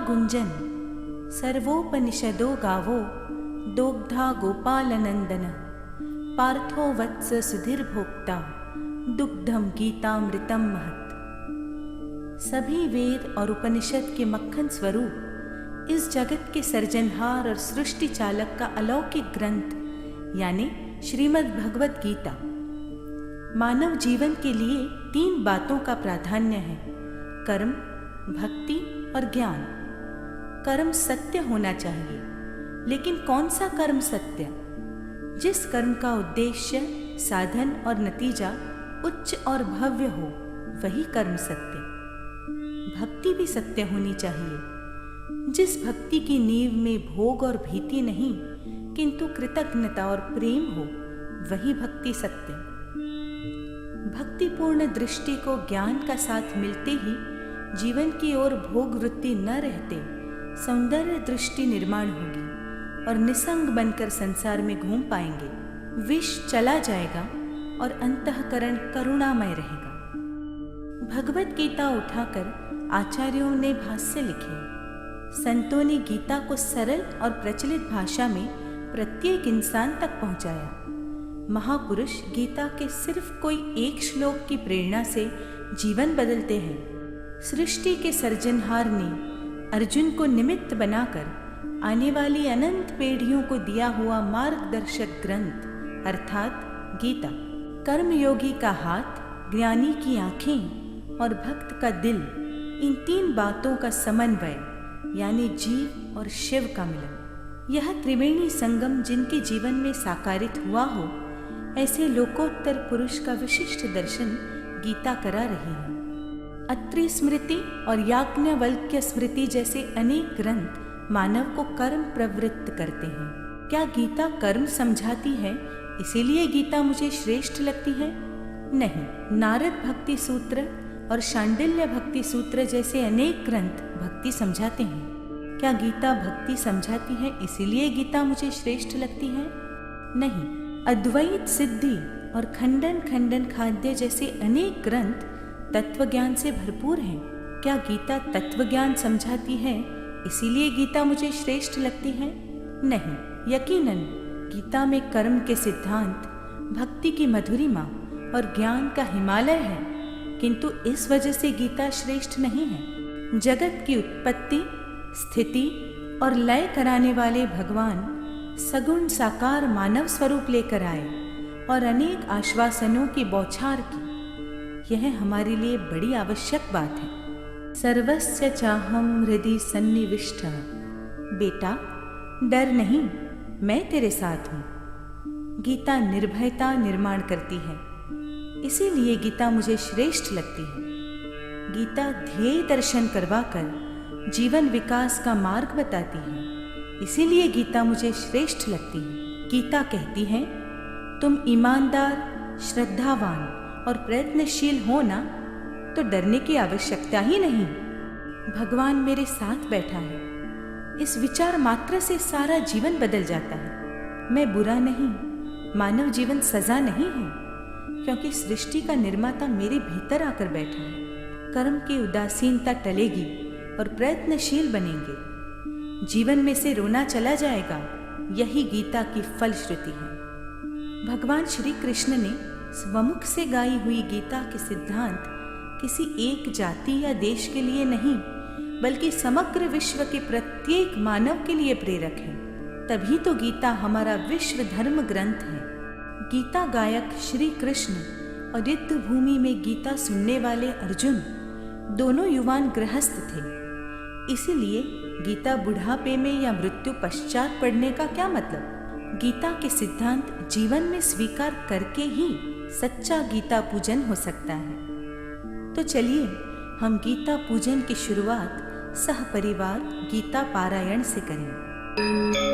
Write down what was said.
गुंजन सर्वोपनिषदो गावो दोग्धा गोपालनंदन पार्थो वत्स सुधीर्भोक्ता दुग्धम गीतामृतम महत्। सभी वेद और उपनिषद के मक्खन स्वरूप इस जगत के सर्जनहार और सृष्टि चालक का अलौकिक ग्रंथ यानी श्रीमद् भगवत गीता मानव जीवन के लिए 3 बातों का प्राधान्य है: कर्म, भक्ति और ज्ञान। कर्म सत्य होना चाहिए, लेकिन कौन सा कर्म सत्य? जिस कर्म का उद्देश्य, साधन और नतीजा उच्च और भव्य हो, वही कर्म सत्य। भक्ति भी सत्य होनी चाहिए। जिस भक्ति की नींव में भोग और भीति नहीं, किंतु कृतज्ञता और प्रेम हो, वही भक्ति सत्य। भक्तिपूर्ण दृष्टि को ज्ञान का साथ मिलते ही जीवन की ओर भोग वृत्ति न रहते सौंदर्य दृष्टि निर्माण होगी और निसंग बनकर संसार में घूम पाएंगे। विष चला जाएगा और अंतःकरण करुणामय रहेगा। भगवत गीता उठाकर आचार्यों ने भाष्य लिखे। संतों ने गीता को सरल और प्रचलित भाषा में प्रत्येक इंसान तक पहुंचाया। महापुरुष गीता के सिर्फ कोई एक श्लोक की प्रेरणा से जीवन बदलते हैं। सृष्टि के सर्जनहार ने अर्जुन को निमित्त बनाकर आने वाली अनंत पीढ़ियों को दिया हुआ मार्गदर्शक ग्रंथ अर्थात गीता। कर्मयोगी का हाथ, ज्ञानी की आंखें और भक्त का दिल, इन 3 बातों का समन्वय यानी जीव और शिव का मिलन। यह त्रिवेणी संगम जिनके जीवन में साकारित हुआ हो, ऐसे लोकोत्तर पुरुष का विशिष्ट दर्शन गीता करा रही है। अत्रि स्मृति और याज्ञवल्क्य स्मृति जैसे अनेक ग्रंथ मानव को कर्म प्रवृत्त करते हैं। क्या गीता कर्म समझाती है, इसीलिए गीता मुझे श्रेष्ठ लगती है? नहीं। नारद भक्ति सूत्र और शांडिल्य भक्ति सूत्र जैसे अनेक ग्रंथ भक्ति समझाते हैं। क्या गीता भक्ति समझाती है, इसीलिए गीता मुझे श्रेष्ठ लगती है? नहीं। अद्वैत सिद्धि और खंडन खंडन खाद्य जैसे अनेक ग्रंथ तत्वज्ञान से भरपूर हैं। क्या गीता तत्वज्ञान समझाती है, इसीलिए गीता मुझे श्रेष्ठ लगती है? नहीं। यकीनन गीता में कर्म के सिद्धांत, भक्ति की मधुरिमा और ज्ञान का हिमालय है, किंतु इस वजह से गीता श्रेष्ठ नहीं है। जगत की उत्पत्ति, स्थिति और लय कराने वाले भगवान सगुण साकार मानव स्वरूप लेकर आए और अनेक आश्वासनों की बौछार की। यह हमारे लिए बड़ी आवश्यक बात है। सर्वस्य चाहम हृदि सन्निविष्टः। बेटा, डर नहीं, मैं तेरे साथ हूँ। गीता निर्भयता निर्माण करती है, इसीलिए गीता मुझे श्रेष्ठ लगती है। गीता ध्येय दर्शन करवाकर जीवन विकास का मार्ग बताती है, इसीलिए गीता मुझे श्रेष्ठ लगती है। गीता कहती है, तुम ईमानदार, श्रद्धावान और प्रयत्नशील हो ना, तो डरने की आवश्यकता ही नहीं। भगवान मेरे साथ बैठा है, इस विचार मात्र से सारा जीवन बदल जाता है। मैं बुरा नहीं, मानव जीवन सजा नहीं है, क्योंकि सृष्टि का निर्माता मेरे भीतर आकर बैठा है। कर्म की उदासीनता टलेगी और प्रयत्नशील बनेंगे। जीवन में से रोना चला जाएगा। यही गीता की फलश्रुति है। भगवान श्री कृष्ण ने स्वमुख से गाई हुई गीता के सिद्धांत किसी एक जाति या देश के लिए नहीं, बल्कि समग्र विश्व के प्रत्येक मानव के लिए प्रेरक है। तभी तो गीता हमारा विश्व धर्म ग्रंथ है। गीता गायक श्री कृष्ण और युद्ध भूमि में गीता सुनने वाले अर्जुन दोनों युवान गृहस्थ थे। इसीलिए गीता बुढ़ापे में या मृत्यु पश्चात पढ़ने का क्या मतलब? गीता के सिद्धांत जीवन में स्वीकार करके ही सच्चा गीता पूजन हो सकता है। तो चलिए हम गीता पूजन की शुरुआत सहपरिवार गीता पारायण से करें।